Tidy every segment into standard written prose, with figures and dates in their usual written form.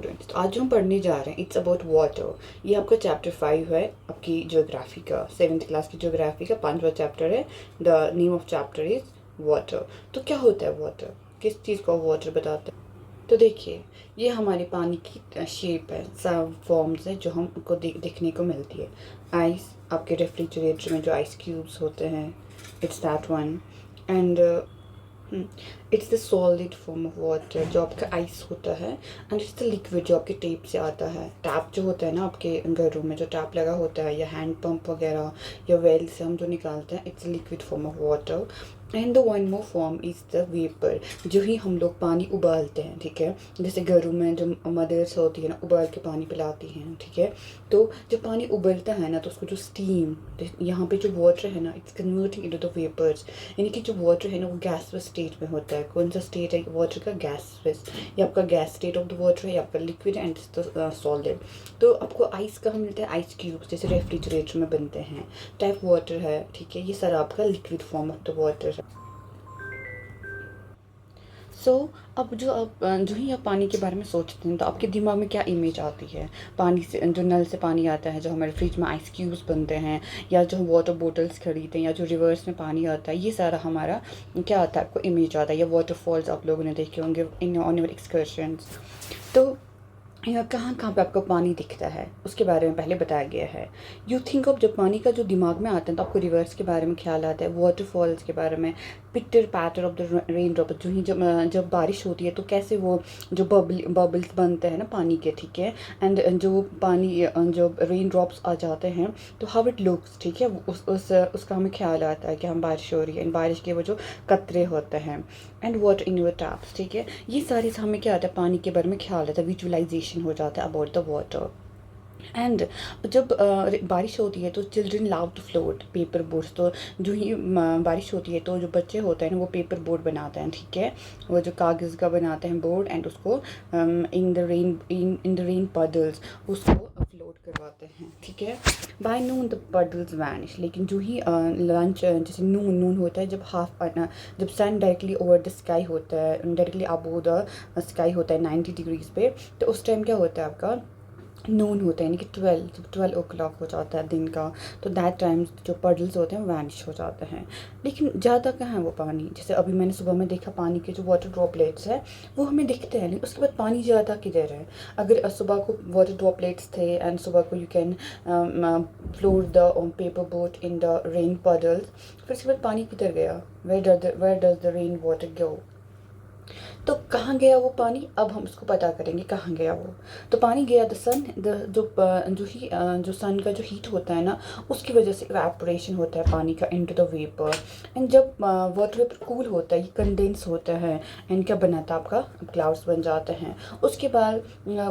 Students, तो आज हम पढ़ने जा रहे हैं इट्स अबाउट वाटर। ये आपका चैप्टर 5 है, आपकी ज्योग्राफी का 7th क्लास की ज्योग्राफी का 5वां चैप्टर है। The name of chapter is water. तो क्या होता है वाटर, किस चीज़ को वाटर बताते हैं? तो देखिए, ये हमारे पानी की शेप है, सब फॉर्म्स है जो हमको देखने को मिलती है। आइस, आपके रेफ्रिजरेटर में जो आइस क्यूब्स होते हैं, it's that one. And it's the solid form of water जो आपका आइस होता है। एंड इट्स द लिक्विड जो आपके टैप से आता है। टैप जो होता है ना आपके घरों में, जो टैप लगा होता है या हैंड पंप वगैरह या वेल से हम जो निकालते हैं, it's liquid form of water. And the one more form is the vapour, जो ही हम लोग पानी उबालते हैं, ठीक है। जैसे घरों में जो मदर्स होती है ना, उबाल के पानी पिलाती हैं, ठीक है। तो जब पानी उबलता है ना, तो उसको जो स्टीम, यहाँ पे जो वाटर है ना, it's converting into the vapours. यानी कि जो वाटर है ना, वो गैसलेस स्टेट में होता है। कौन सा स्टेट है वाटर का? गैसलेस। ये आपका gas state of the water है, आपका लिक्विड एंड सॉलिड। तो आपको आइस कहाँ मिलता है? आइस क्यूब्स जैसे रेफ्रिजरेटर में बनते हैं। टैप वाटर है, ठीक है। ये सारा आपका liquid form of the water है। अब जो ही आप पानी के बारे में सोचते हैं, तो आपके दिमाग में क्या इमेज आती है? पानी से, जो नल से पानी आता है, जो हमारे फ्रिज में आइस क्यूब्स बनते हैं, या जो हम वाटर बोटल्स खरीदते हैं, या जो रिवर्स में पानी आता है, ये सारा हमारा क्या आता है? आपको इमेज आता है। या वाटरफॉल्स आप लोगों ने देखे होंगे इन ऑन योर एक्सकर्शंस। तो या कहाँ कहाँ पे आपको पानी दिखता है, उसके बारे में पहले बताया गया है। यू थिंक ऑफ, जब पानी का जो दिमाग में आता है, तो आपको रिवर्स के बारे में ख्याल आता है, वाटरफॉल्स के बारे में, पिटर पैटर ऑफ द रेन ड्रॉप। जो ही जब बारिश होती है, तो कैसे वो जो बबल्स बनते हैं ना पानी के, ठीक है। एंड जो पानी, जो रेन ड्रॉप्स आ जाते हैं, तो हाउ इट लुक्स, ठीक है। उसका हमें ख्याल आता है कि हम बारिश हो रही है। एंड बारिश के वो जो कतरे होते हैं, and water in your taps, ठीक है। ये सारी हमें क्या आता है? पानी के बारे में ख्याल आता है, विजुअलाइजेशन हो जाता है अबाउट द वाटर। एंड जब बारिश होती है, तो children love to float paper boats. तो जो ही बारिश होती है, तो जो बच्चे होते हैं ना, वो पेपर बोट बनाते हैं, ठीक है। वो जो कागज़ का बनाते हैं बोर्ड, एंड उसको इन द रेन पडल्स, उसको फ्लोट करवाते हैं, ठीक है। By noon the puddles vanish. लेकिन जो ही लंच, जैसे नून नून होता है, जब सन डायरेक्टली ओवर द स्काई होता है, डायरेक्टली अबोव द स्काई होता है 90 डिग्रीज पे, तो उस टाइम क्या होता है? आपका नून होता है, यानी कि 12, जब 12 o'clock हो जाता है दिन का, तो दैट टाइम जो पडल्स होते हैं वैनिश हो जाते हैं। लेकिन ज़्यादा कहाँ है वो पानी? जैसे अभी मैंने सुबह में देखा, पानी के जो वाटर ड्रॉपलेट्स है वो हमें दिखते हैं, लेकिन उसके बाद पानी ज़्यादा किधर है? अगर सुबह को वाटर ड्रॉपलेट्स थे, एंड सुबह को you can float the paper boat in the rain puddles, फिर उसके बाद पानी किधर गया? Where does the rain water go? तो कहाँ गया वो पानी? अब हम उसको पता करेंगे कहाँ गया वो। तो पानी गया द सन, जो सन का जो हीट होता है ना, उसकी वजह से इवेपोरेशन होता है पानी का इनटू द वेपर। एंड जब वाटर वेपर कूल होता है, ये कंडेंस होता है, एंड क्या बनाता है? आपका क्लाउड्स बन जाते हैं। उसके बाद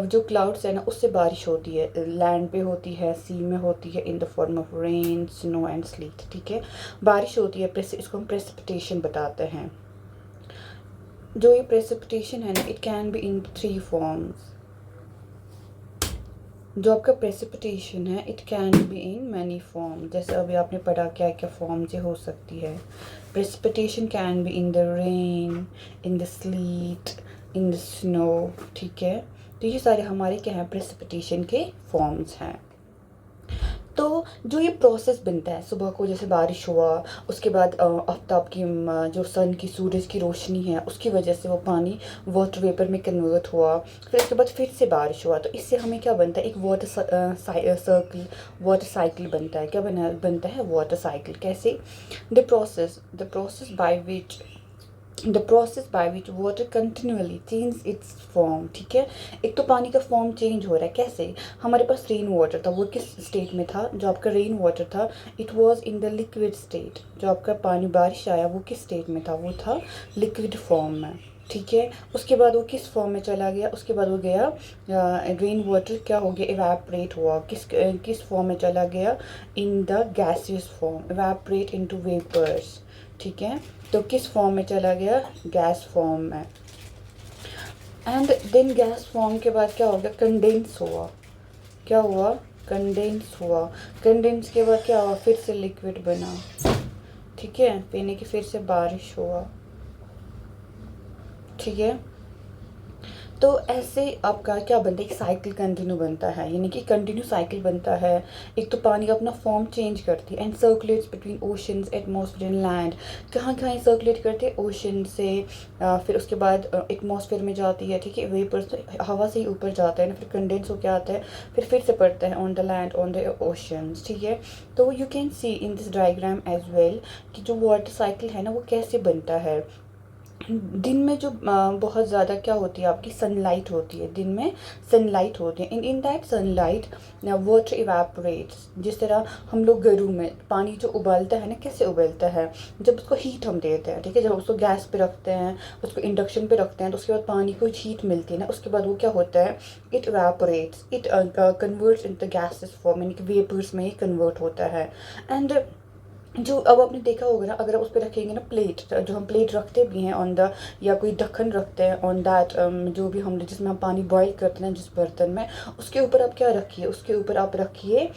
जो क्लाउड्स है ना, उससे बारिश होती है, लैंड पे होती है, सी में होती है, in the form of rain, snow and slit, ठीक है। बारिश होती है, इसको हम प्रेसिपिटेशन बताते हैं। जो ये प्रेसिपिटेशन है ना, it can be in 3 forms. जो आपका प्रेसिपिटेशन है, it can be in many form. जैसे अभी आपने पढ़ा क्या क्या फॉर्म से हो सकती है। Precipitation can be in the rain, in the slit, in the snow, ठीक है। तो ये सारे हमारे क्या हैं? प्रेसिपिटेशन के फॉर्म्स हैं। तो जो ये प्रोसेस बनता है, सुबह को जैसे बारिश हुआ, उसके बाद आफ्ताब की जो सन की, सूरज की रोशनी है, उसकी वजह से वो पानी वाटर वेपर में कन्वर्ट हुआ। फिर उसके बाद फिर से बारिश हुआ, तो इससे हमें क्या बनता है? एक वाटर साइकिल बनता है। क्या बनता है? Water cycle. कैसे? The process by which water continuously change its form, ठीक है। एक तो पानी का फॉर्म चेंज हो रहा है, कैसे? हमारे पास रेन वाटर था, वो किस स्टेट में था? जो आपका रेन वाटर था, it was in the liquid state. जो आपका पानी बारिश आया, वो किस स्टेट में था? वो था लिक्विड फॉर्म में, ठीक है। उसके बाद वो किस फॉर्म में चला गया? उसके बाद वो गया, रेन वाटर क्या हो गया? इवेपोरेट हुआ। किस फॉर्म में चला गया? In the gaseous form, evaporate into vapours, ठीक है। तो किस फॉर्म में चला गया? गैस फॉर्म में। एंड देन गैस फॉर्म के बाद क्या हो गया? कंडेंस हुआ। क्या हुआ? कंडेंस हुआ। कंडेंस के बाद क्या हुआ? फिर से लिक्विड बना, ठीक है। पीने की फिर से बारिश हुआ, ठीक है। तो ऐसे आपका क्या बनता है, एक साइकिल कंटिन्यू बनता है, यानी कि कंटिन्यू साइकिल बनता है। एक तो पानी अपना फॉर्म चेंज करती है and circulates between oceans, atmosphere and land. कहाँ कहाँ ये सर्कुलेट करते हैं, ओशन से, फिर उसके बाद एटमॉस्फेयर में जाती है, ठीक है, वेपर्स हवा से ही ऊपर जाता है ना, फिर कंडेंस होकर आता है, फिर से पड़ता है on the land, on the oceans, ठीक है। तो you can see in this diagram as well कि जो वाटर साइकिल है ना वो कैसे बनता है। दिन में जो बहुत ज़्यादा क्या होती है आपकी सनलाइट होती है, दिन में सनलाइट होती है, in that sunlight water evaporates. जिस तरह हम लोग घरों में पानी जो उबलता है ना, कैसे उबलता है, जब उसको हीट हम देते हैं, ठीक है, जब उसको गैस पे रखते हैं, उसको इंडक्शन पे रखते हैं, तो उसके बाद पानी को हीट मिलती है ना, उसके बाद वो क्या होता है, it evaporates, it converts in the gases form, यानी कि वेपर्स में ही कन्वर्ट होता है। एंड जो अब आपने देखा होगा ना, अगर आप उस पर रखेंगे ना प्लेट, जो हम प्लेट रखते भी हैं ऑन द, या कोई ढक्कन रखते हैं ऑन दैट, जो भी हम जिसमें हम पानी बॉईल करते हैं जिस बर्तन में, उसके ऊपर आप क्या रखिए, उसके ऊपर आप रखिए।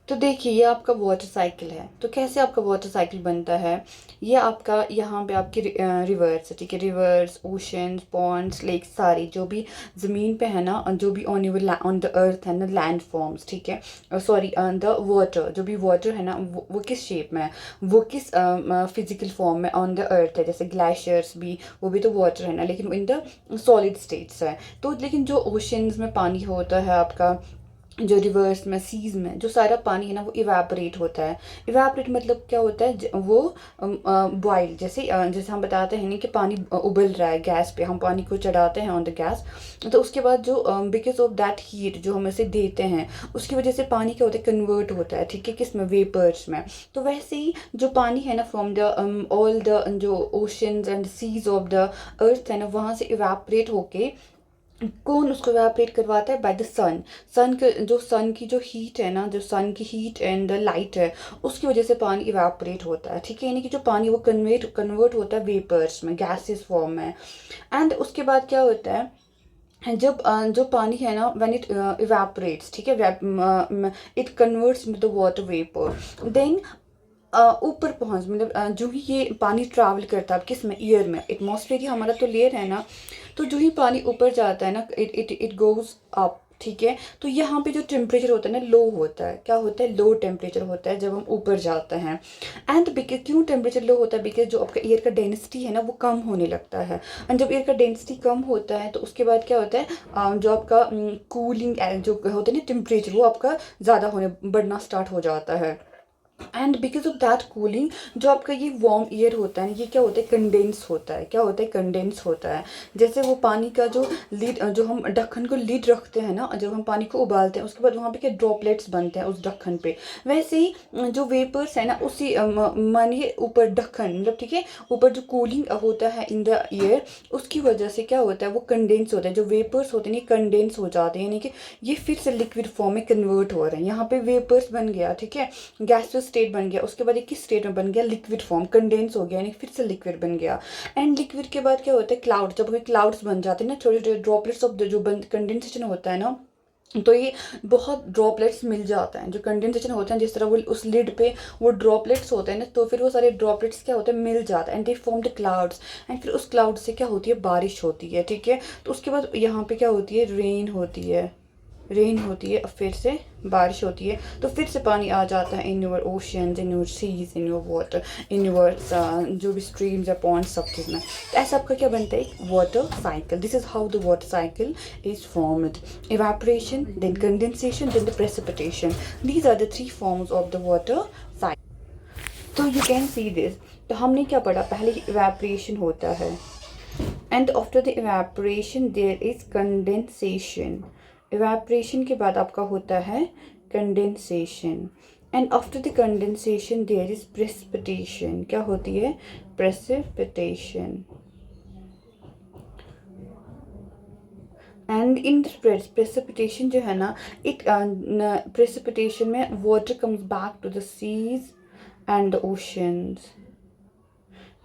तो देखिए ये आपका वाटर साइकिल है। तो कैसे आपका वाटर साइकिल बनता है, ये आपका यहाँ पे आपके रिवर्स है, ठीक है, रिवर्स, ओशंस, पॉन्ड्स, लेक, सारी जो भी ज़मीन पे है ना, जो भी ऑन द अर्थ है ना, लैंड फॉर्म्स, ठीक है, सॉरी द वाटर, जो भी वाटर है ना वो किस शेप में है, वो किस फिजिकल फॉर्म में ऑन द अर्थ है, जैसे ग्लेशियर्स भी, वो भी तो वाटर है ना, लेकिन इन द सॉलिड स्टेट्स है। तो लेकिन जो ओशंस में पानी होता है आपका, जो रिवर्स में, सीज में जो सारा पानी है ना वो इवेपोरेट होता है। इवेपोरेट मतलब क्या होता है, वो बॉयल, जैसे जैसे हम बताते हैं नहीं कि पानी उबल रहा है गैस पे, हम पानी को चढ़ाते हैं ऑन द गैस, तो उसके बाद जो बिकॉज ऑफ दैट हीट जो हम इसे देते हैं, उसकी वजह से पानी क्या होता है, कन्वर्ट होता है, ठीक है, किस में, वेपर्स में। तो वैसे ही जो पानी है ना फ्रॉम द ऑल द जो oceans and seas of the earth है ना, वहाँ से इवेपोरेट होके, कौन उसको इवेपोरेट करवाता है, बाय द सन। सन के जो सन की जो हीट है ना, जो सन की हीट एंड लाइट है, उसकी वजह से पानी इवेपोरेट होता है, ठीक है, यानी कि जो पानी वो कन्वर्ट होता है वेपर्स में, गैसेस फॉर्म में। एंड उसके बाद क्या होता है, जब जो पानी है ना, व्हेन इट इवेपोरेट्स, ठीक है, it converts into the water vapour, then ऊपर पहुंच, मतलब जो ही ये पानी ट्रैवल करता है किस में, एयर में, एटमॉस्फेयर ही हमारा तो लेयर है ना, तो जो ही पानी ऊपर जाता है ना, इट गोज अप, ठीक है। तो यहाँ पे जो टेम्परेचर होता है ना, लो होता है, क्या होता है, लो टेम्परेचर होता है जब हम ऊपर जाते हैं। एंड बिकॉज क्यों टेम्परेचर लो होता है, बिकॉज जो आपका एयर का डेंसिटी है ना वो कम होने लगता है। एंड जब एयर का डेंसिटी कम होता है तो उसके बाद क्या होता है, जो आपका कूलिंग जो होता है ना टेम्परेचर, वो आपका ज़्यादा होने, बढ़ना स्टार्ट हो जाता है। And because of that cooling, जो आपका ये वार्म एयर होता है, ये क्या होता है, कंडेंस होता है, क्या होता है, कंडेंस होता है। जैसे वो पानी का जो लीड, जो हम ढक्कन को लीड रखते हैं ना, जब हम पानी को उबालते हैं, उसके बाद वहाँ पे क्या ड्रॉपलेट्स बनते हैं उस ढक्कन पे, वैसे ही जो वेपर्स है ना, उसी मानिए ऊपर ढक्कन, मतलब ठीक है, ऊपर जो कूलिंग होता है इन द एयर, उसकी वजह से क्या होता है, वो कंडेंस होता है, जो वेपर्स होते हैं ये कंडेंस हो जाते हैं, यानी कि ये फिर से लिक्विड फॉर्म में कन्वर्ट हो रहे हैं। यहाँ पे वेपर्स बन गया, ठीक है, गैसियस स्टेट बन गया, उसके बाद एक किस स्टेट में बन गया, लिक्विड फॉर्म, कंडेंस हो गया, यानी फिर से लिक्विड बन गया। एंड लिक्विड के बाद क्या होता है, क्लाउड, जब हमें क्लाउड्स बन जाते हैं ना, छोटे छोटे ड्रॉपलेट्स ऑफ द जो कंडेंसेशन होता है ना, तो ये बहुत ड्रॉपलेट्स मिल जाते हैं, जो कंडेंसेशन होते हैं, जिस तरह वो उस लिड पे वो ड्रॉपलेट्स होते हैं ना, तो फिर वो सारे ड्रॉपलेट्स क्या होते हैं, मिल जाते हैं, and they form the clouds. And फिर उस क्लाउड से क्या होती है, बारिश होती है, ठीक है। तो उसके बाद यहाँ पे क्या होती है, रेन होती है, रेन होती है, अब फिर से बारिश होती है, तो फिर से पानी आ जाता है in your oceans, in your seas, in your water, in your जो भी स्ट्रीम्स या पॉन्ड्स, सब चीज़ में। तो ऐसा आपका क्या बनता है, एक water cycle. This is how the water cycle is formed, evaporation, then condensation, then the precipitation. These are the 3 forms of the water cycle. तो यू कैन सी दिस। तो हमने क्या पढ़ा, पहले इवेपोरेशन होता है, and after the evaporation there is condensation. Evaporation के बाद आपका होता है condensation, and after the condensation there is precipitation. क्या होती है, प्रेसिपिटेशन। एंड इन प्रेसिपिटेशन जो है ना, इट प्रेसिपिटेशन में water comes back to the seas and the oceans,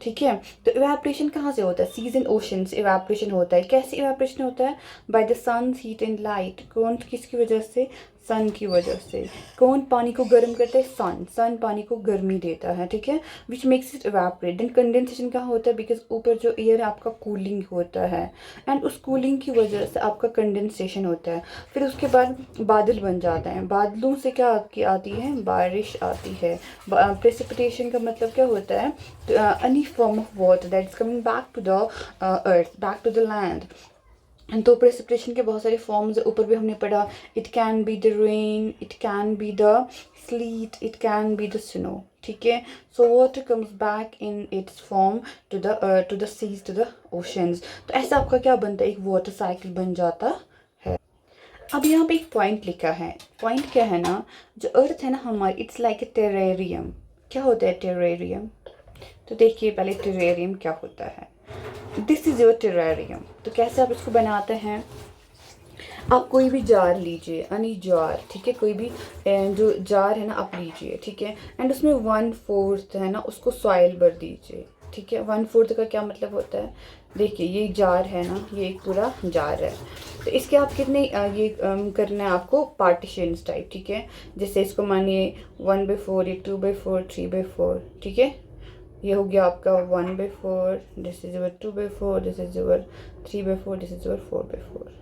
ठीक है। तो इवेपोरेशन कहाँ से होता है, सीज एंड ओशन से इवेपोरेशन होता है। कैसे इवेपोरेशन होता है, by the sun's heat and light, कौन किसकी वजह से, सन की वजह से। कौन पानी को गर्म करता है? सन। सन पानी को गर्मी देता है, ठीक है, which makes it evaporate. Then condensation कहाँ होता है? बिकॉज ऊपर जो एयर है आपका कूलिंग होता है, एंड उस कूलिंग की वजह से आपका कंडेंसेशन होता है। फिर उसके बाद बादल बन जाते हैं। बादलों से क्या आपकी आती है? बारिश आती है। प्रेसिपिटेशन का मतलब क्या होता है? Any form of water that is coming back to the earth, back to the land. तो प्रेसिपिटेशन के बहुत सारे फॉर्म्स ऊपर भी हमने पढ़ा। It can be the rain, it can be the sleet, it can be the snow, ठीक है। So water comes back in its form to the seas, to the oceans. तो ऐसा आपका क्या बनता है? एक वाटर साइकिल बन जाता है। अब यहाँ पे एक पॉइंट लिखा है। पॉइंट क्या है ना, जो अर्थ है ना हमारी, इट्स लाइक ए टेरेरियम। क्या होता है टेरेरियम? तो देखिए पहले टेरेरियम क्या होता है। This is your terrarium. तो कैसे आप इसको बनाते हैं? आप कोई भी जार लीजिए, अनी जार, ठीक है, कोई भी जो जार है ना आप लीजिए, ठीक है, एंड उसमें 1/4 है ना उसको सॉइल भर दीजिए, ठीक है। 1/4 का क्या मतलब होता है? देखिए ये जार है ना, ये एक पूरा जार है, तो इसके आप कितने करना है आपको पार्टीशन टाइप, ठीक है। जैसे इसको मानिए 1/4, ये 2/4, 3/4, ठीक है। ये हो गया आपका 1/4, this is your 2/4, this is your 3/4, this is your 4/4।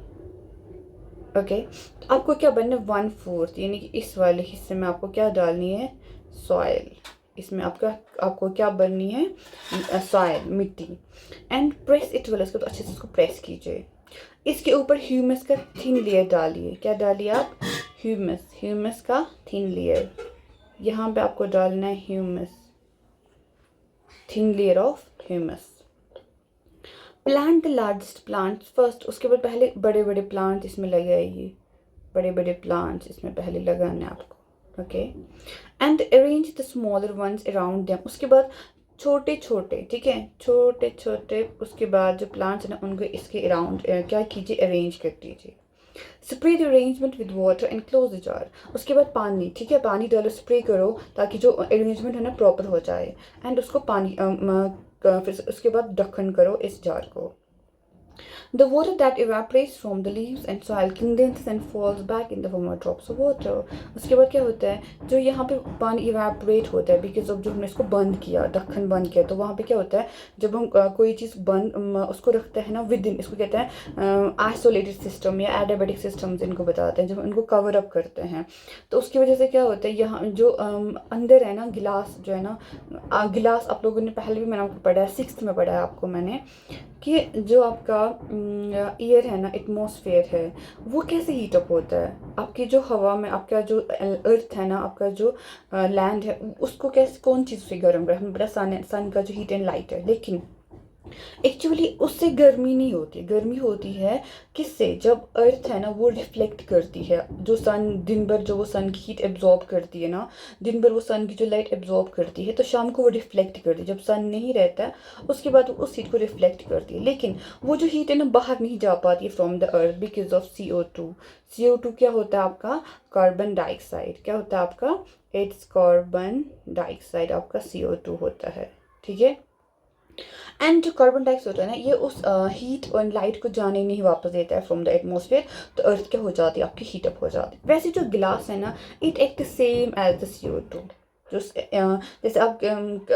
Okay, तो आपको क्या बनना है? 1/4, यानी कि इस वाले हिस्से में आपको क्या डालनी है? सॉइल। इसमें आपको क्या बननी है? सॉइल, मिट्टी। एंड प्रेस इट वेल, इसको तो अच्छे से इसको प्रेस कीजिए। इसके ऊपर ह्यूमस का थिन लेयर डालिए। क्या डालिए आप? ह्यूमस, ह्यूमस का थिन लेयर। यहाँ पे आपको डालना है humus, thin layer of humus. Plant the largest plants first, उसके बाद पहले बड़े बड़े प्लांट इसमें लगाइए। बड़े बड़े प्लांट्स इसमें पहले लगाने आपको, okay. And arrange the smaller once around them. उसके बाद छोटे छोटे, ठीक है, छोटे छोटे उसके बाद जो प्लांट्स हैं ना उनको इसके अराउंड क्या कीजिए? अरेंज कर दीजिए। Spray the arrangement with water and close the jar. उसके बाद पानी, ठीक है, पानी डालो, स्प्रे करो ताकि जो अरेंजमेंट है ना प्रॉपर हो जाए। एंड उसको पानी फिर उसके बाद ढक्कन करो इस जार को। The water that evaporates from the leaves and soil condenses and falls back in the form of drops of water. उसके बाद क्या होता है? जो यहाँ पे पानी इवेपोरेट होता है बिकॉज ऑफ जो हमने इसको बंद किया, ढक्कन बंद किया, तो वहाँ पे क्या होता है? जब हम कोई चीज़ बंद उसको रखते हैं ना विद इन, इसको कहते हैं आइसोलेटेड सिस्टम या एडियाबेटिक सिस्टम्स इनको बताते हैं, जब इनको कवर अप करते हैं। तो उसकी वजह से क्या होता है? यहाँ जो अंदर है ना गिलास जो है ना, गिलास आप लोगों ने पहले भी मैंने आपको पढ़ा है, 6th में पढ़ा है आपको मैंने, कि जो आपका एयर है ना, एटमॉस्फेयर है, वो कैसे हीट अप होता है? आपकी जो हवा में आपका जो अर्थ है ना, आपका जो लैंड है, उसको कैसे, कौन चीज़ से गर्म कर? हमें बड़ा सन का जो हीट एंड लाइट है, लेकिन एक्चुअली उससे गर्मी नहीं होती। गर्मी होती है किससे? जब अर्थ है ना वो रिफ्लेक्ट करती है, जो सन दिन भर जो वो सन की हीट एब्जॉर्ब करती है ना, दिन भर वो सन की जो लाइट एब्जॉर्ब करती है, तो शाम को वो रिफ्लेक्ट करती है। जब सन नहीं रहता है उसके बाद वो उस हीट को रिफ्लेक्ट करती है, लेकिन वो जो हीट है ना बाहर नहीं जा पाती है from the earth because of CO2। CO2 क्या होता है आपका? Carbon dioxide. क्या होता है आपका? इट्स कार्बन डाइऑक्साइड, आपका CO2 होता है, ठीक है। एंड जो कार्बन डाइऑक्साइड होता है ना, ये उस हीट और लाइट को जाने नहीं वापस देता है फ्रॉम द एटमॉस्फेयर, तो अर्थ क्या हो जाती है? आपकी हीटअप हो जाती है। वैसे जो गिलास है ना, it act same as the CO2। जो जैसे आप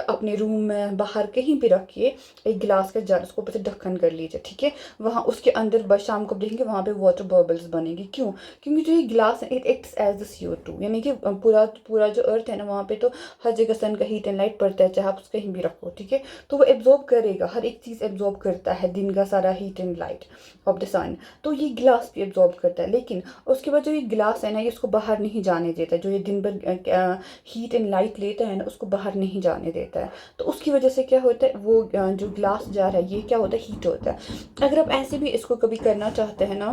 अपने रूम में बाहर कहीं भी रखिए एक गिलास का जार, उसको ऊपर से ढक्कन कर लीजिए, ठीक है। वहाँ उसके अंदर बस शाम को देखेंगे वहाँ पे वाटर बबल्स बनेंगे। क्यों? क्योंकि जो ये गिलास है it acts as the CO2, यानी कि पूरा पूरा जो अर्थ है ना वहाँ पे तो हर जगह सन का हीट एंड लाइट पड़ता है, चाहे आप उसको कहीं भी रखो, ठीक है। तो वो एब्जॉर्ब करेगा, हर एक चीज़ एब्जॉर्ब करता है दिन का सारा heat and light of the sun, तो ये गिलास भी एब्जॉर्ब करता है। लेकिन उसके बाद जो ये गिलास है ना, ये उसको बाहर नहीं जाने देता। जो ये दिन भर हीट एंड लाइट लेता है ना, उसको बाहर नहीं जाने देता है। तो उसकी वजह से क्या होता है? वो जो ग्लास जार है ये क्या होता है? हीट होता है। अगर आप ऐसे भी इसको कभी करना चाहते हैं ना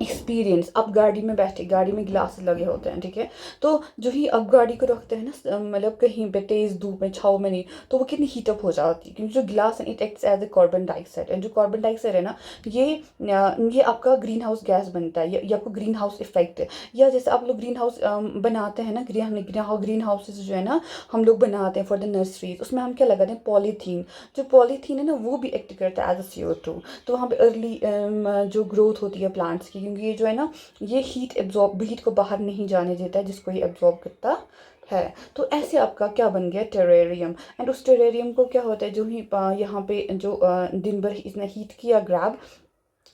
एक्सपीरियंस, आप गाड़ी में बैठे, गाड़ी में ग्लास लगे होते हैं, ठीक है, तो जो ही आप गाड़ी को रखते हैं ना, मतलब कहीं पे तेज धूप में, छाव में नहीं, तो वो कितनी हीटअप हो जाती है, क्योंकि जो ग्लास है it acts as a carbon dioxide. And जो कार्बन डाइऑक्साइड है ना, ये आपका ग्रीन हाउस गैस बनता है, ये आपको ग्रीन हाउस इफेक्ट है। या जैसे आप लोग ग्रीन हाउस बनाते हैं ना, ग्रीन हाउसेज जो है ना हम लोग बनाते हैं फॉर द नर्सरीज, उसमें हम क्या लगाते हैं? पॉलीथीन। जो पॉलीथीन है ना वो भी एक्ट करता है एज अ CO2। तो वहाँ पे अर्ली जो ग्रोथ होती है प्लांट्स की, क्योंकि ये जो है ना, ये हीट को बाहर नहीं जाने देता है जिसको ये एब्जॉर्ब करता है। तो ऐसे आपका क्या बन गया, टेरेरियम। एंड उस टेरेरियम को क्या होता है, जो ही यहाँ पे जो दिन भर इसने हीट किया ग्रैब,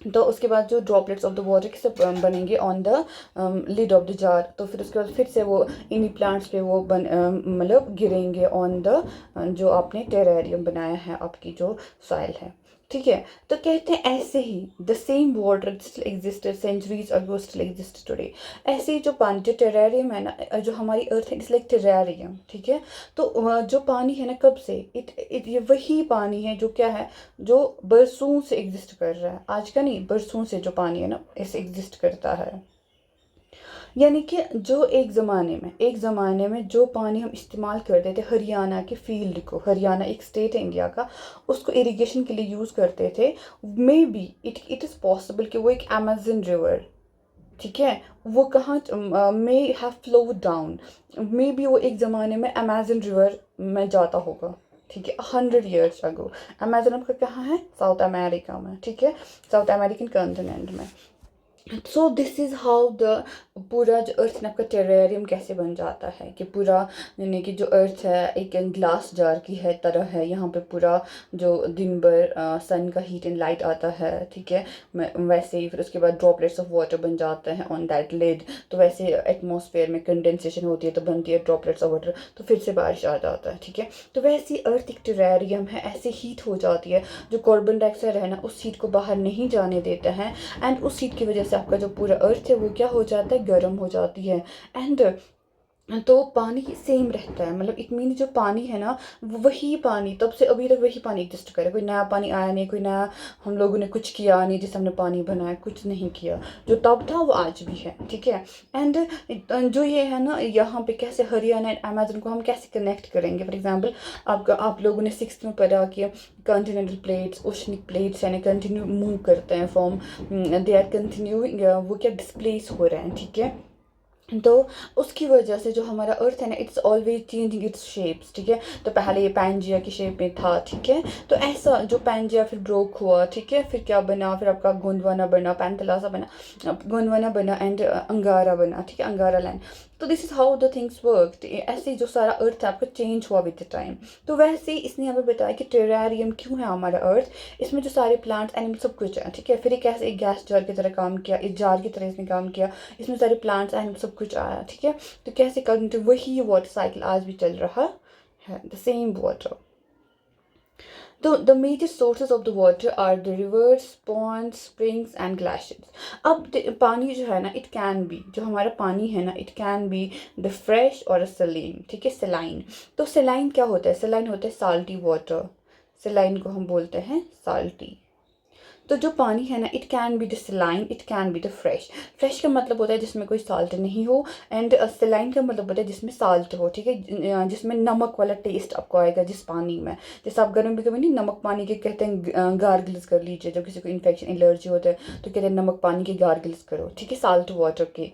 तो उसके बाद जो ड्रॉपलेट्स ऑफ द वाटर किससे बनेंगे, on the lid of the jar. तो फिर उसके बाद फिर से वो इन्हीं प्लांट्स पे वो मतलब गिरेंगे ऑन द जो आपने टेरेरियम बनाया है, आपकी जो सॉइल है। ठीक है, तो कहते हैं ऐसे ही the same water still existed centuries ago still exist today. ऐसे ही जो पानी, जो टेरेरियम है ना, जो हमारी अर्थ है, इट्स लाइक टेरेरियम। ठीक है, तो जो पानी है ना, कब से ये वही पानी है जो क्या है, जो बरसों से एग्जिस्ट कर रहा है, आज का नहीं, बरसों से जो पानी है ना, ऐसे एग्जिस्ट करता है। यानी कि जो एक ज़माने में जो पानी हम इस्तेमाल करते थे, हरियाणा के फील्ड को, हरियाणा एक स्टेट है इंडिया का, उसको इरिगेशन के लिए यूज़ करते थे। May be it is possible कि वो एक अमेजन रिवर, ठीक है, वो कहाँ may have flow down, may be वो एक ज़माने में अमेजन रिवर में जाता होगा। ठीक है, 100 years अगो। अमेजन आपका कहाँ है, साउथ अमेरिका में। ठीक है, साउथ अमेरिकन कॉन्टिनेंट में। So this is how the पूरा जो अर्थ ना, आपका टेरेरियम कैसे बन जाता है कि पूरा, यानी कि जो अर्थ है एक ग्लास जार की है तरह है, यहाँ पे पूरा जो दिन भर सन का हीट एंड लाइट आता है। ठीक है, वैसे ही फिर उसके बाद ड्रॉपलेट्स ऑफ वाटर बन जाते हैं ऑन दैट लिड। तो वैसे एटमॉस्फेयर में कंडेंसेशन होती है, तो बनती है ड्रॉपलेट्स ऑफ वाटर, तो फिर से बारिश आ जाता है। ठीक है, तो वैसे ही अर्थ एक टेरेरियम है, ऐसे हीट हो जाती है, जो कार्बन डाइऑक्साइड है ना, उस हीट को बाहर नहीं जाने देता है। एंड उस हीट की वजह से आपका जो पूरा अर्थ है वो क्या हो जाता है, गर्म हो जाती है। एंड तो पानी सेम रहता है, मतलब इट मीन जो पानी है ना, वही पानी तब से अभी तक वही पानी एग्जिस्ट करे, कोई नया पानी आया नहीं, कोई नया हम लोगों ने कुछ किया नहीं जिससे हमने पानी बनाया, कुछ नहीं किया। जो तब था वो आज भी है। ठीक है, एंड जो ये है ना, यहाँ पे कैसे हरियाणा एंड अमेजन को हम कैसे कनेक्ट करेंगे। फॉर एग्जाम्पल, आप लोगों ने 6th में पढ़ा कि कॉन्टिनेंटल प्लेट्स, ओशनिक प्लेट्स यानी कंटिन्यू मूव करते हैं फ्रॉम, दे आर कंटिन्यूइंग, वो क्या डिस्प्लेस हो रहे हैं। ठीक है, तो उसकी वजह से जो हमारा अर्थ है ना, it's always changing it's shapes. ठीक है, तो पहले ये पैंजिया की शेप में था। ठीक है, तो ऐसा जो पैंजिया फिर ब्रोक हुआ। ठीक है, फिर क्या बना, फिर आपका गोंडवाना बना, पैंथलासा बना, गोंडवाना बना एंड अंगारा बना। ठीक है, अंगारा लैंड। तो this is how the things work. ऐसे जो सारा अर्थ है आपका चेंज हुआ विद द टाइम। तो वैसे ही इसने हमें बताया कि टेरेरियम क्यों है हमारा अर्थ, इसमें जो सारे प्लांट्स एनिमल सब कुछ है। ठीक है, फिर एक ऐसे एक गैस जार की तरह काम किया, एक जार की तरह इसने काम किया, इसमें सारे प्लांट्स एनिमल सब कुछ आया। ठीक है, तो कैसे करते, वही वाटर साइकिल आज भी चल रहा है, द सेम वाटर। तो the major sources of the water are the rivers, ponds, springs and glaciers. अब पानी जो है ना, इट कैन बी, जो हमारा पानी है ना, it can be the fresh और सलीन। ठीक है, सेलाइन। तो सेलाइन क्या होता है, सेलाइन होता है साल्टी वाटर, सेलाइन को हम बोलते हैं साल्टी। तो जो पानी है ना, it can be the सेलाइन, it can be the fresh. Fresh का मतलब होता है जिसमें कोई साल्ट नहीं हो, एंड सेलाइन का मतलब होता है जिसमें साल्ट हो। ठीक है, जिसमें नमक वाला टेस्ट आपको आएगा जिस पानी में। जैसे आप गर्म भी कभी नहीं नमक पानी के कहते हैं गार्गिल्स कर लीजिए, जब किसी को इन्फेक्शन एलर्जी होता है तो कहते हैं नमक पानी के गार्गिल्स करो। ठीक है, साल्ट वाटर के,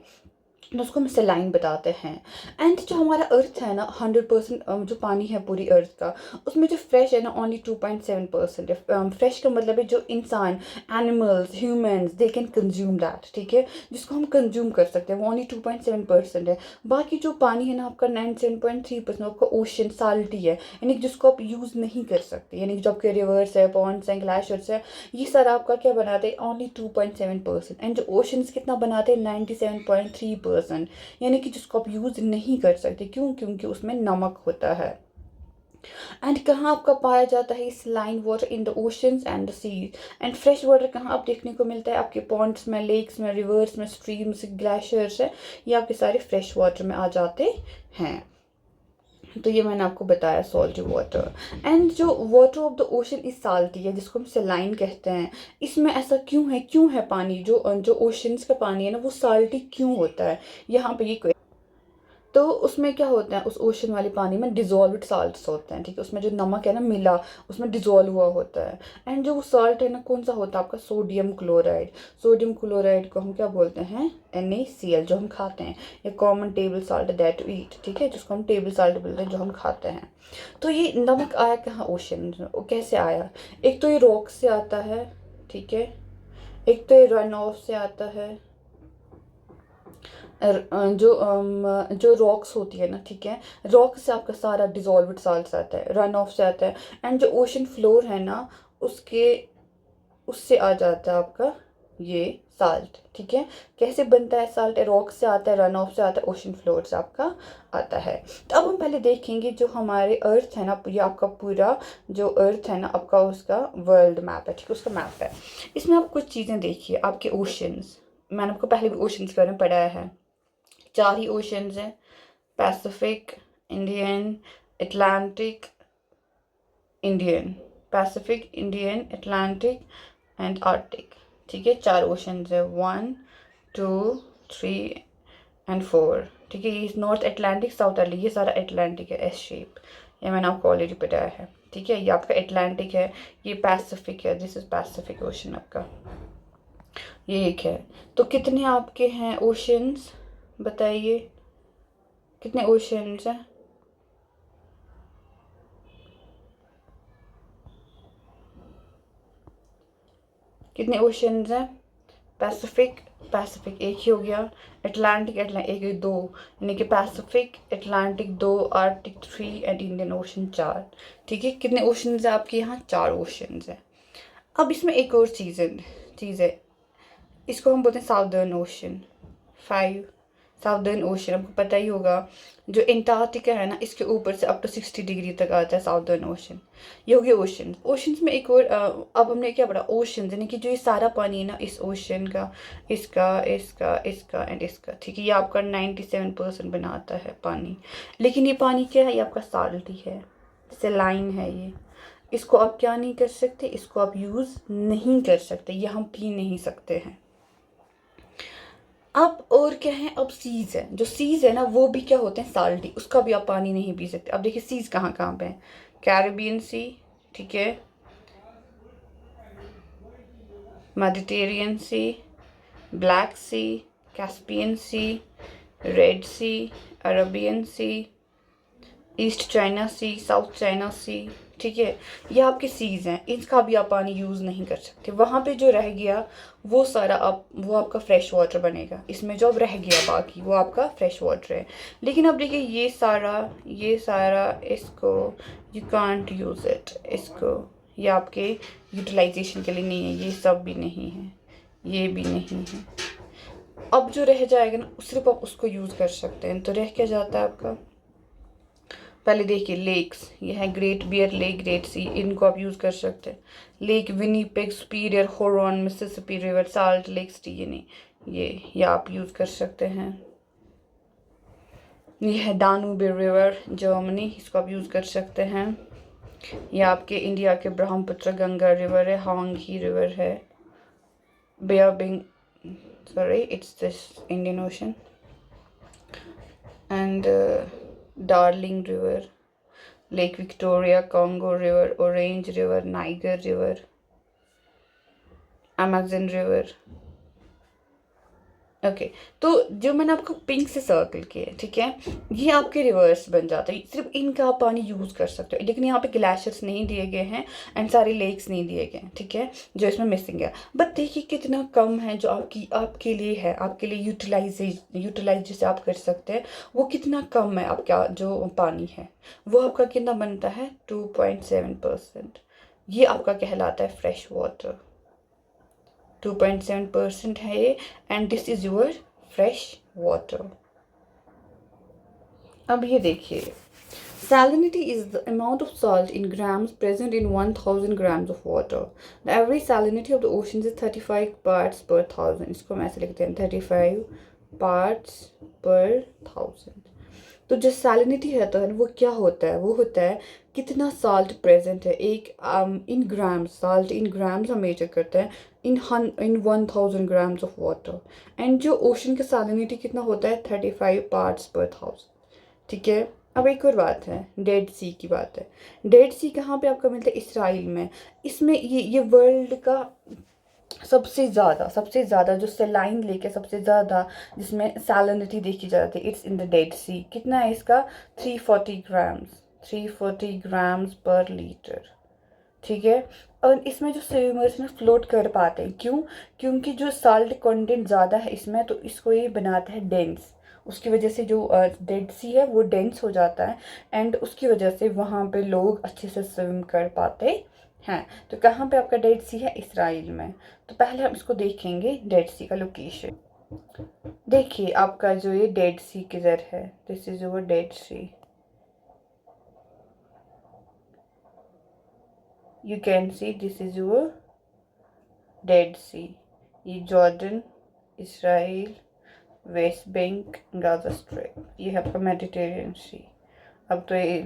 तो उसको हम सेलाइन बताते हैं। एंड जो हमारा अर्थ है ना, 100% जो पानी है पूरी अर्थ का, उसमें जो फ्रेश है ना, ओनली 2.7% है। फ्रेश का मतलब है जो इंसान, animals, humans, they can consume that. ठीक है, जिसको हम कंज्यूम कर सकते हैं, वो ओनली 2.7% है। बाकी जो पानी है ना आपका 97.3% आपका ओशन साल्टी है, यानी कि जिसको आप यूज़ नहीं कर सकते, यानी कि जो आपके रिवर्स है, पॉन्ड्स हैं, ग्लेशियर्स है, ये सारा आपका क्या बनाते हैं, ओनली 2.7%। एंड जो ओशंस कितना बनाते हैं, 97.3%, यानी कि जिसको आप यूज़ नहीं कर सकते। क्यों, क्योंकि उसमें नमक होता है। एंड कहाँ आपका पाया जाता है saline water, in the oceans and the seas. And fresh water कहाँ आप देखने को मिलता है, आपके पॉन्ड्स में, लेक्स में, रिवर्स में, स्ट्रीम्स, ग्लेशियर्स है, ये आपके सारे फ्रेश वाटर में आ जाते हैं। तो ये मैंने आपको बताया सॉल्टी वाटर। एंड जो water of the ocean is salty है, जिसको हम सेलाइन कहते हैं। इसमें ऐसा क्यों है पानी, जो ओशंस का पानी है ना, वो साल्टी क्यों होता है, यहाँ पे ये। तो उसमें क्या होता है, उस ओशन वाले पानी में डिजॉल्व्ड साल्ट्स होते हैं। ठीक है, उसमें जो नमक है ना मिला, उसमें डिजॉल्व हुआ होता है। एंड जो वो साल्ट है ना, कौन सा होता है आपका, सोडियम क्लोराइड। सोडियम क्लोराइड को हम क्या बोलते हैं, NaCl, जो हम खाते हैं, या common table salt that to eat. ठीक है, जिसको हम टेबल साल्ट बोलते हैं, जो हम खाते हैं। तो ये नमक आया कहाँ, ओशन। कैसे आया, एक तो ये रॉक से आता है। ठीक है, एक तो ये रन ऑफ से आता है। जो रॉक्स होती है ना, ठीक है, रॉक से आपका सारा डिजॉल्व्ड साल्ट आता है, रन ऑफ से आता है। एंड जो ओशन फ्लोर है ना, उसके उससे आ जाता है आपका ये साल्ट, ठीक है। कैसे बनता है साल्ट? रॉक से आता है, रन ऑफ से आता है, ओशन फ्लोर से आपका आता है। तो अब हम पहले देखेंगे जो हमारे अर्थ है ना, ये आपका पूरा जो अर्थ है ना आपका, उसका वर्ल्ड मैप है, ठीक है, उसका मैप है। इसमें आप कुछ चीज़ें देखिए, आपके ओशंस, मैंने आपको पहले भी ओशंस के बारे में पढ़ाया है। 4 ही ओशंस हैं, Pacific, Indian, Atlantic, Indian, Pacific, Indian, Atlantic and Arctic, ठीक है। 4 ओशंस है, 1 2 3 एंड 4, ठीक है। ये नॉर्थ अटलांटिक, साउथ अटलांटिक, ये सारा अटलांटिक है, एस शेप, ये मैंने आपको ऑलरेडी बताया है, ठीक है। ये आपका अटलांटिक है, ये पैसिफिक है, दिस इज पैसिफिक ओशन आपका, ये एक है। तो कितने आपके हैं ओशंस, बताइए कितने ओशंस हैं? कितने ओशंस हैं? पैसिफिक, पैसिफिक एक ही हो गया, अटलांटिक, अटलांटिक एक, दो, यानी कि Pacific, Atlantic 2, Arctic 3 and Indian ocean 4, ठीक है। कितने ओशंस हैं आपके यहाँ? 4 ओशंस हैं। अब इसमें एक और चीज़ है, इसको हम बोलते हैं साउदर्न ओशन, 5 साउदर्न ओशन, आपको पता ही होगा। जो एंटार्क्टिका है ना, इसके ऊपर से अप टू 60 डिग्री तक आता है साउदर्न ओशन। ये हो गया ओशन। ओशंस में एक और अब हमने क्या पढ़ा? ओशन यानी कि जो ये सारा पानी है ना, इस ओशन का, इसका एंड इसका, ठीक है, ये आपका 97% बनाता है पानी। लेकिन ये पानी क्या है? ये आपका साल्टी है, सेलाइन है ये। इसको आप क्या नहीं कर सकते? इसको आप यूज़ नहीं कर सकते, ये हम पी नहीं सकते हैं। अब और क्या है? अब सीज है, जो सीज है ना वो भी क्या होते हैं? साल्टी, उसका भी आप पानी नहीं पी सकते। अब देखिए सीज कहाँ कहाँ पे है, कैरिबियन सी, ठीक है, मेडिटेरियन सी, ब्लैक सी, कैस्पियन सी, रेड सी, अरबियन सी, ईस्ट चाइना सी, साउथ चाइना सी, ठीक है। ये आपके सीज हैं, इसका भी आप पानी यूज़ नहीं कर सकते। वहाँ पे जो रह गया वो सारा वो आपका फ्रेश वाटर बनेगा। इसमें जो अब रह गया बाकी वो आपका फ्रेश वाटर है। लेकिन अब देखिए ये सारा इसको यू कांट यूज़ इट, इसको ये आपके यूटिलाइजेशन के लिए नहीं है, ये सब भी नहीं है, ये भी नहीं है। अब जो रह जाएगा ना सिर्फ आप उसको यूज़ कर सकते हैं। तो रह क्या जाता है आपका? पहले देखिए लेक्स, ये है Great Bear Lake, Great Sea, इनको आप यूज़ कर सकते हैं। Lake Winnipeg, Superior, Horan, Mississippi River, Salt Lake City, ये आप यूज़ कर सकते हैं। ये है दानूबे रिवर, जर्मनी, इसको आप यूज़ कर सकते हैं। ये आपके इंडिया के ब्रह्मपुत्र गंगा रिवर है, हांगी रिवर है, बेयरबिंग, sorry it's this Indian Ocean, and Darling River, Lake Victoria, Congo River, Orange River, Niger River, Amazon River. Okay, तो जो मैंने आपको पिंक से सर्कल किए, ठीक है, ये आपके रिवर्स बन जाते हैं। सिर्फ इनका आप पानी यूज़ कर सकते हो, लेकिन यहाँ पे ग्लेशियर्स नहीं दिए गए हैं एंड सारे लेक्स नहीं दिए गए हैं, ठीक है, जो इसमें मिसिंग है। बट देखिए कितना कम है जो आपके लिए है, आपके लिए यूटिलाइज जिसे आप कर सकते हैं, वो कितना कम है। आपका जो पानी है वो आपका कितना बनता है? 2.7%। ये आपका कहलाता है फ्रेश वाटर, 2.7% है ये, and this is your fresh water. अब ये देखिए, salinity is the amount of salt in grams present in 1000 grams of water. The average salinity of the oceans is 35 parts per thousand. इसको हम ऐसे लिखते हैं, 35 parts per thousand। तो जो सैलिनिटी रहता है वो क्या होता है? वो होता है कितना साल्ट प्रेजेंट है एक in grams, salt in grams हम मेजर करते हैं इन 1000 ग्राम्स ऑफ वाटर। एंड जो ओशन का सैलिनिटी कितना होता है? 35 पार्ट्स पर थाउजेंड, ठीक है। अब एक और बात है, डेड सी की बात है। डेड सी कहाँ पे आपका मिलता है? इसराइल में। इसमें ये वर्ल्ड का सबसे ज़्यादा जो सेलाइन लेक है, सबसे ज़्यादा जिसमें सैलिनिटी देखी जाती है, इट्स इन द डेड सी। कितना है इसका? 340 ग्राम्स पर लीटर, ठीक है। और इसमें जो स्विमर्स ना फ्लोट कर पाते हैं, क्यों? क्योंकि जो साल्ट कंटेंट ज़्यादा है इसमें, तो इसको ये बनाता है डेंस। उसकी वजह से जो डेड सी है वो डेंस हो जाता है, एंड उसकी वजह से वहाँ पे लोग अच्छे से स्विम कर पाते हैं। तो कहाँ पे आपका डेड सी है? इसराइल में। तो पहले हम इसको देखेंगे डेड सी का लोकेशन। देखिए आपका जो ये डेड सी किधर है, this is over Dead Sea, you can see this is your Dead Sea. ये Jordan, Israel, West Bank, Gaza Strip, ये है आपका मेडिटेरियन सी। अब तो ये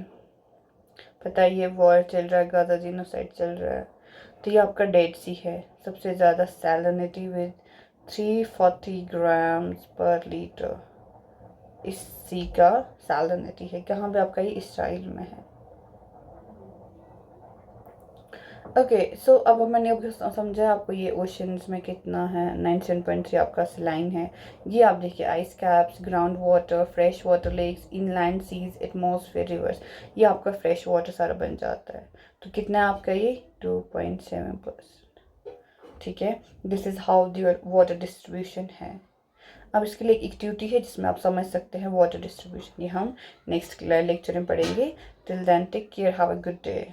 पता ही है वॉर चल रहा है, गाजा जीनोसाइड चल रहा है। तो ये आपका डेड सी है, सबसे ज़्यादा सैलिनिटी विद 340 ग्राम्स पर लीटर। इस सी का सैलिनिटी है, कहाँ पे आपका? ये इसराइल में है। ओके, सो अब मैंने आपको समझा आपको ये ओशंस में कितना है। 97.3 आपका लाइन है। ये आप देखिए, ice caps, ground water, fresh water lakes, inland seas, atmosphere, rivers, ये आपका फ्रेश वाटर सारा बन जाता है। तो कितना है आपका ये? 2.7%। ठीक है, this is how your water distribution है। अब इसके लिए एक एक्टिविटी है जिसमें आप समझ सकते हैं वाटर डिस्ट्रीब्यूशन। ये हम नेक्स्ट लेक्चर में पढ़ेंगे। Till then take care, have a good day.